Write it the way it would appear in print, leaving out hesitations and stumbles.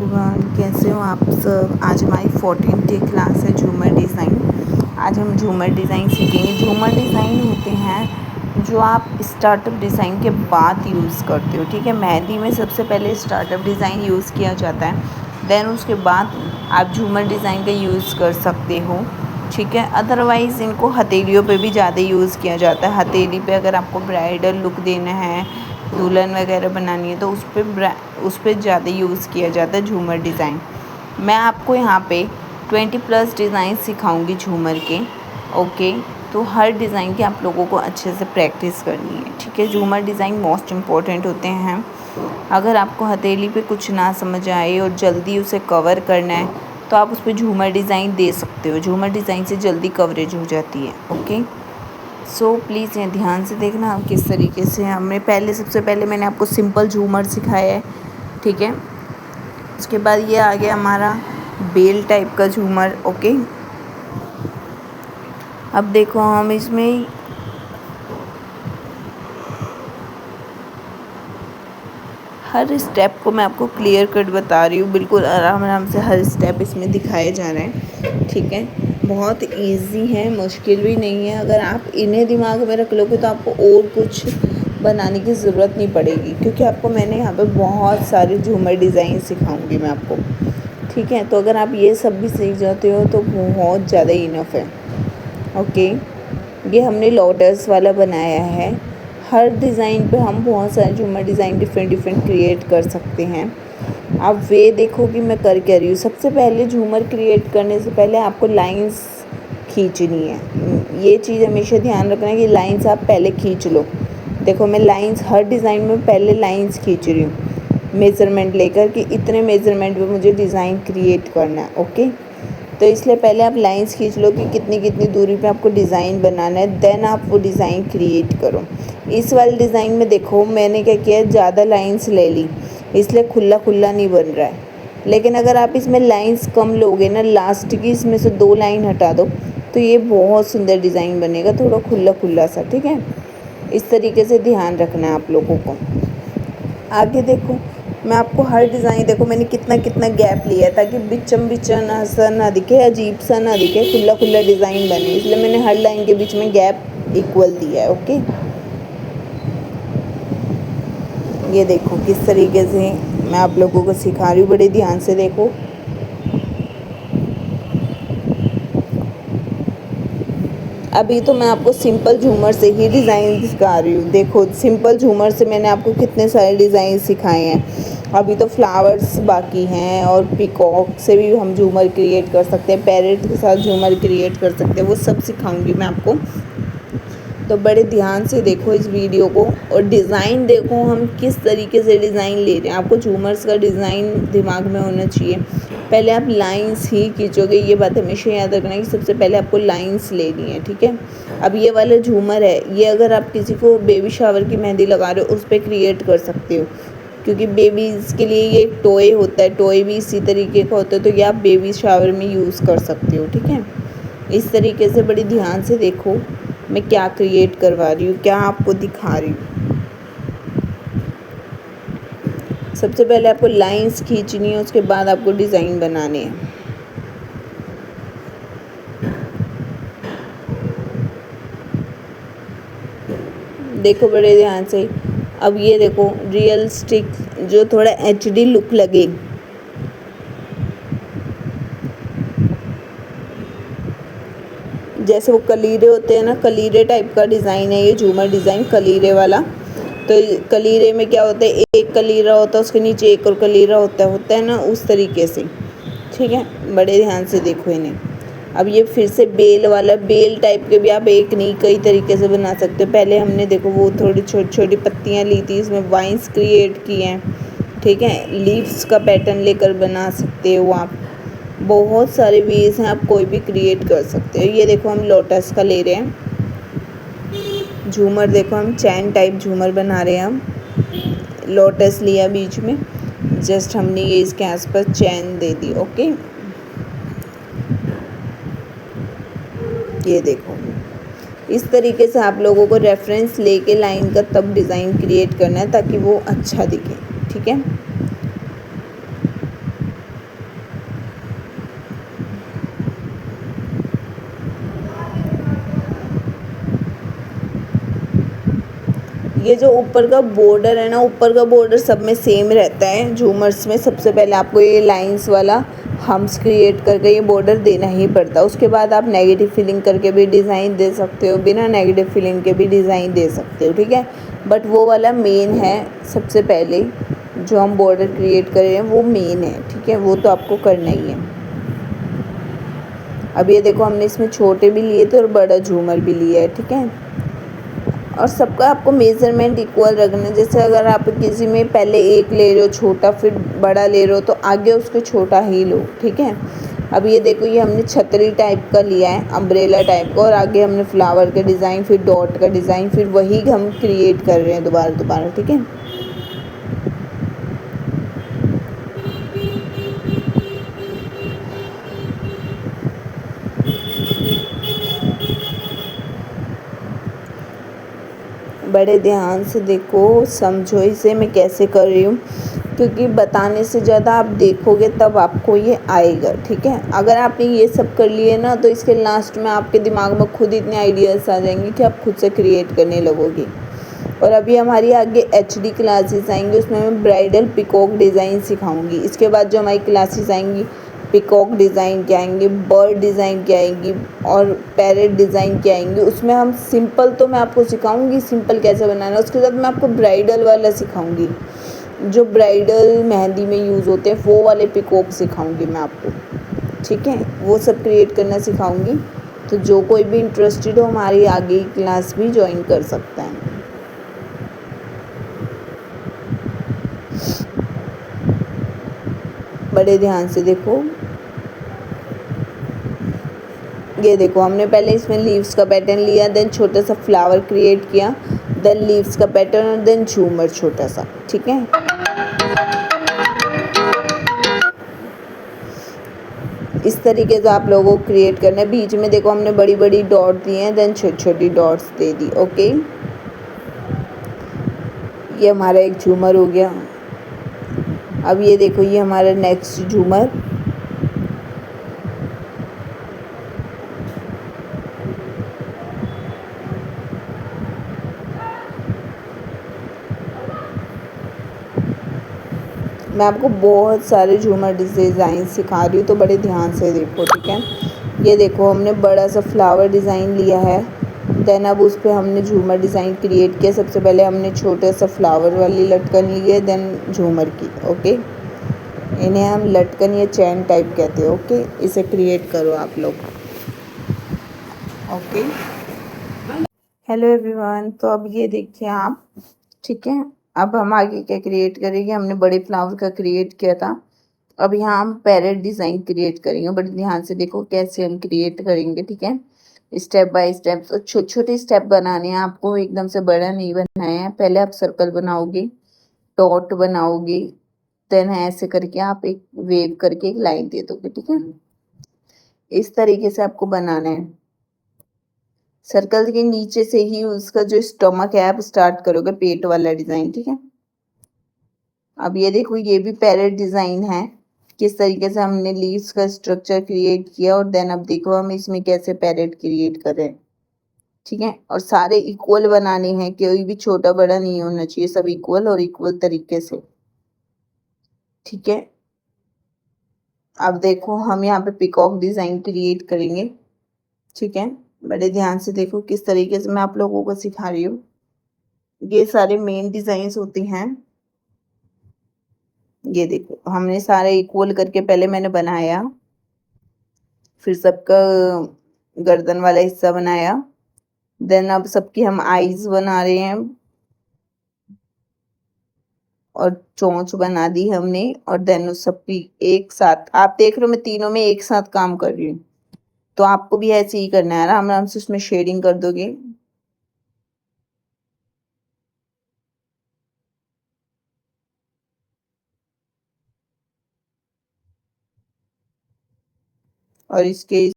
Everyone, कैसे हो आप सब। आज हमारी 14th डे क्लास है झूमर डिज़ाइन। आज हम झूमर डिज़ाइन सीखेंगे। झूमर डिज़ाइन होते हैं जो आप स्टार्टअप डिज़ाइन के बाद यूज़ करते हो। ठीक है, मेहंदी में सबसे पहले स्टार्टअप डिज़ाइन यूज़ किया जाता है, देन उसके बाद आप झूमर डिज़ाइन का यूज़ कर सकते हो। ठीक है, अदरवाइज़ इनको हथेलियों पे भी ज़्यादा यूज़ किया जाता है। हथेली पे अगर आपको ब्राइडल लुक देना है, दुल्हन वगैरह बनानी है, तो उस पर ज़्यादा यूज़ किया जाता है झूमर डिज़ाइन। मैं आपको यहाँ पे 20+ डिज़ाइन सिखाऊंगी झूमर के। ओके, तो हर डिज़ाइन की आप लोगों को अच्छे से प्रैक्टिस करनी है। ठीक है, झूमर डिज़ाइन मोस्ट इम्पॉर्टेंट होते हैं। अगर आपको हथेली पे कुछ ना समझ आए और जल्दी उसे कवर करना है, तो आप उस पर झूमर डिज़ाइन दे सकते हो। झूमर डिज़ाइन से जल्दी कवरेज हो जाती है। ओके, सो प्लीज़ ये ध्यान से देखना किस तरीके से सबसे पहले मैंने आपको सिंपल झूमर सिखाया है। ठीक है, उसके बाद ये आ गया हमारा बेल टाइप का झूमर। ओके, अब देखो हम इसमें हर स्टेप को मैं आपको क्लियर कट बता रही हूँ। बिल्कुल आराम आराम से हर स्टेप इसमें दिखाए जा रहे हैं। ठीक है, बहुत इजी है, मुश्किल भी नहीं है। अगर आप इन्हें दिमाग में रख लोगे तो आपको और कुछ बनाने की ज़रूरत नहीं पड़ेगी, क्योंकि आपको मैंने यहाँ पे बहुत सारे झूमर डिज़ाइन सिखाऊंगी मैं आपको। ठीक है, तो अगर आप ये सब भी सीख जाते हो तो बहुत ज़्यादा इनफ है। ओके, ये हमने लोटस वाला बनाया है। हर डिज़ाइन पे हम बहुत सारे झूमर डिज़ाइन डिफरेंट क्रिएट कर सकते हैं। आप वे देखो कि मैं कर क्या रही हूँ। सबसे पहले झूमर क्रिएट करने से पहले आपको लाइंस खींचनी है। ये चीज़ हमेशा ध्यान रखना है कि लाइंस आप पहले खींच लो। देखो मैं लाइंस हर डिज़ाइन में पहले लाइंस खींच रही हूँ, मेज़रमेंट लेकर कि इतने मेज़रमेंट पे मुझे डिज़ाइन क्रिएट करना है। ओके, तो इसलिए पहले आप लाइंस खींच लो कि कितनी कितनी दूरी पे आपको डिज़ाइन बनाना है, देन आप वो डिज़ाइन क्रिएट करो। इस वाले डिज़ाइन में देखो मैंने क्या किया है, ज़्यादा लाइंस ले ली, इसलिए खुला खुला नहीं बन रहा है। लेकिन अगर आप इसमें लाइंस कम लोगे ना, लास्ट की इसमें से 2 लाइन हटा दो, तो ये बहुत सुंदर डिज़ाइन बनेगा, थोड़ा खुला खुला सा। ठीक है, इस तरीके से ध्यान रखना है आप लोगों को। आगे देखो मैं आपको हर डिज़ाइन, देखो मैंने कितना कितना गैप लिया है ताकि बिचम बिचन सा ना दिखे, अजीब सा ना दिखे, खुला खुला डिज़ाइन बने, इसलिए मैंने हर लाइन के बीच में गैप इक्वल दिया है। ओके, ये देखो किस तरीके से मैं आप लोगों को सिखा रही हूँ, बड़े ध्यान से देखो। अभी तो मैं आपको सिंपल झूमर से ही डिज़ाइन सिखा रही हूँ। देखो सिंपल झूमर से मैंने आपको कितने सारे डिज़ाइन सिखाए हैं। अभी तो फ्लावर्स बाकी हैं, और पीकॉक से भी हम झूमर क्रिएट कर सकते हैं, पैरेट के साथ झूमर क्रिएट कर सकते हैं, वो सब सिखाऊंगी मैं आपको। तो बड़े ध्यान से देखो इस वीडियो को, और डिज़ाइन देखो हम किस तरीके से डिज़ाइन ले रहे हैं। आपको झूमर्स का डिज़ाइन दिमाग में होना चाहिए। पहले आप लाइंस ही खींचोगे, ये बात हमेशा याद रखना है कि सबसे पहले आपको लाइंस लेनी है। ठीक है, अब ये वाला झूमर है, ये अगर आप किसी को बेबी शावर की मेहंदी लगा रहे हो उस पर क्रिएट कर सकते हो, क्योंकि बेबीज़ के लिए ये एक टॉय होता है, टॉय भी इसी तरीके का होता है, तो ये आप बेबी शावर में यूज़ कर सकते हो। ठीक है, इस तरीके से बड़ी ध्यान से देखो मैं क्या क्रिएट करवा रही हूँ, क्या आपको दिखा रही हूँ। सबसे पहले आपको लाइंस खींचनी है, उसके बाद आपको डिज़ाइन बनाने हैं। देखो बड़े ध्यान से। अब ये देखो रियलिस्टिक जो थोड़ा HD लुक लगे, जैसे वो कलीरे होते हैं ना, कलीरे टाइप का डिज़ाइन है ये झूमर डिज़ाइन, कलीरे वाला। तो कलीरे में क्या होता है, एक कलीरा होता है, उसके नीचे एक और कलीरा होता है ना, उस तरीके से। ठीक है, बड़े ध्यान से देखो इन्हें। अब ये फिर से बेल वाला, बेल टाइप के भी आप एक नहीं कई तरीके से बना सकते हो। पहले हमने देखो वो थोड़ी छोटी छोटी पत्तियाँ ली थी, इसमें वाइन्स क्रिएट किए हैं। ठीक है, लीव्स का पैटर्न लेकर बना सकते हो आप। बहुत सारे वेज हैं, आप कोई भी क्रिएट कर सकते हो। ये देखो हम लोटस का ले रहे हैं झूमर, देखो हम चैन टाइप झूमर बना रहे हैं। हम लोटस लिया बीच में, जस्ट हमने ये इसके आसपास चैन दे दी। ओके, ये देखो इस तरीके से आप लोगों को रेफरेंस लेके लाइन का तब डिज़ाइन क्रिएट करना है ताकि वो अच्छा दिखे। ठीक है, ये जो ऊपर का बॉर्डर है ना, ऊपर का बॉर्डर सब में सेम रहता है झूमर्स में। सबसे पहले आपको ये लाइंस वाला हम्स क्रिएट करके ये बॉर्डर देना ही पड़ता है। उसके बाद आप नेगेटिव फिलिंग करके भी डिज़ाइन दे सकते हो, बिना नेगेटिव फिलिंग के भी डिज़ाइन दे सकते हो, ठीक है। बट वो वाला मेन है, सबसे पहले जो हम बॉर्डर क्रिएट कर रहे हैं वो मेन है, ठीक है। वो तो आपको करना ही है। अब ये देखो हमने इसमें छोटे भी लिए थे और बड़ा झूमर भी लिया है, ठीक है। और सबका आपको मेज़रमेंट इक्वल रखना है। जैसे अगर आप किसी में पहले एक ले रहे हो छोटा, फिर बड़ा ले रहे हो, तो आगे उसको छोटा ही लो, ठीक है। अब ये देखो, ये हमने छतरी टाइप का लिया है, अम्ब्रेला टाइप का, और आगे हमने फ्लावर का डिज़ाइन, फिर डॉट का डिज़ाइन, फिर वही हम क्रिएट कर रहे हैं दोबारा, ठीक है। बड़े ध्यान से देखो, समझो इसे मैं कैसे कर रही हूँ, क्योंकि बताने से ज़्यादा आप देखोगे तब आपको ये आएगा, ठीक है। अगर आपने ये सब कर लिए ना, तो इसके लास्ट में आपके दिमाग में खुद इतने आइडियाज़ आ जाएंगे कि आप खुद से क्रिएट करने लगोगे। और अभी हमारी आगे एचडी क्लासेस आएंगी, उसमें मैं ब्राइडल पिकॉक डिज़ाइन सिखाऊंगी। इसके बाद जो हमारी क्लासेस आएंगी, पिकॉक डिज़ाइन के आएंगे, बर्ड डिज़ाइन के आएंगी, और पैरेट डिज़ाइन के आएंगे। उसमें हम सिंपल तो मैं आपको सिखाऊंगी सिंपल कैसे बनाना है, उसके साथ मैं आपको ब्राइडल वाला सिखाऊंगी, जो ब्राइडल मेहंदी में यूज़ होते हैं, वो वाले पिकॉक सिखाऊंगी मैं आपको, ठीक है। वो सब क्रिएट करना सिखाऊंगी। तो जो कोई भी इंटरेस्टेड हो, हमारी आगे क्लास भी ज्वाइन कर सकता है। बड़े ध्यान से देखो, ये देखो हमने पहले इसमें लीव्स का पैटर्न लिया, देन छोटा सा फ्लावर क्रिएट किया, देन लीव्स का पैटर्न, और देन झूमर छोटा सा, ठीक है। इस तरीके से आप लोगों को क्रिएट करना है। बीच में देखो हमने बड़ी बड़ी डॉट दी हैं, देन छोटी छोटी डॉट्स दे दी, ओके। ये हमारा एक झूमर हो गया। अब ये देखो, ये हमारा नेक्स्ट झूमर, मैं आपको बहुत सारे झूमर डिज़ाइन सिखा रही हूँ, तो बड़े ध्यान से देखो, ठीक है। ये देखो हमने बड़ा सा फ्लावर डिज़ाइन लिया है, देन अब उस पर हमने झूमर डिज़ाइन क्रिएट किया। सबसे पहले हमने छोटे सा फ्लावर वाली लटकन ली है, देन झूमर की, ओके। इन्हें हम लटकन या चैन टाइप कहते हैं, ओके। इसे क्रिएट करो आप लोग, ओके। हेलो एवरीवन, तो अब ये देखिए आप, ठीक है। अब हम आगे क्या क्रिएट करेंगे, हमने बड़े फ्लावर का क्रिएट किया था, अब यहाँ हम पैरेट डिज़ाइन क्रिएट करेंगे। बड़े ध्यान से देखो कैसे हम क्रिएट करेंगे, ठीक है। स्टेप बाय स्टेप, तो छोटे छोटे स्टेप बनाने हैं आपको, एकदम से बड़ा नहीं बनाया है। पहले आप सर्कल बनाओगे, डॉट बनाओगे, देन ऐसे करके आप एक वेव करके एक लाइन दे दोगे, ठीक है। इस तरीके से आपको बनाना है। सर्कल के नीचे से ही उसका जो स्टमक है आप स्टार्ट करोगे, पेट वाला डिज़ाइन, ठीक है। अब ये देखो, ये भी पैरेट डिज़ाइन है। किस तरीके से हमने लीव्स का स्ट्रक्चर क्रिएट किया, और देन अब देखो हम इसमें कैसे पैरेट क्रिएट कर रहे हैं, ठीक है। और सारे इक्वल बनाने हैं, कोई भी छोटा बड़ा नहीं होना चाहिए, सब इक्वल और इक्वल तरीके से, ठीक है। अब देखो हम यहाँ पे पिकॉक डिज़ाइन क्रिएट करेंगे, ठीक है। बड़े ध्यान से देखो किस तरीके से मैं आप लोगों को सिखा रही हूँ। ये सारे मेन डिज़ाइंस होते हैं। ये देखो हमने सारे इक्वल करके पहले मैंने बनाया, फिर सबका गर्दन वाला हिस्सा बनाया, देन अब सबकी हम आईज बना रहे हैं, और चोंच बना दी हमने, और देन उस सबकी एक साथ, आप देख रहे हो मैं तीनों में एक साथ काम कर रही हूँ, तो आपको भी ऐसे ही करना है, आराम आराम से उसमें शेडिंग कर दोगे। और इसके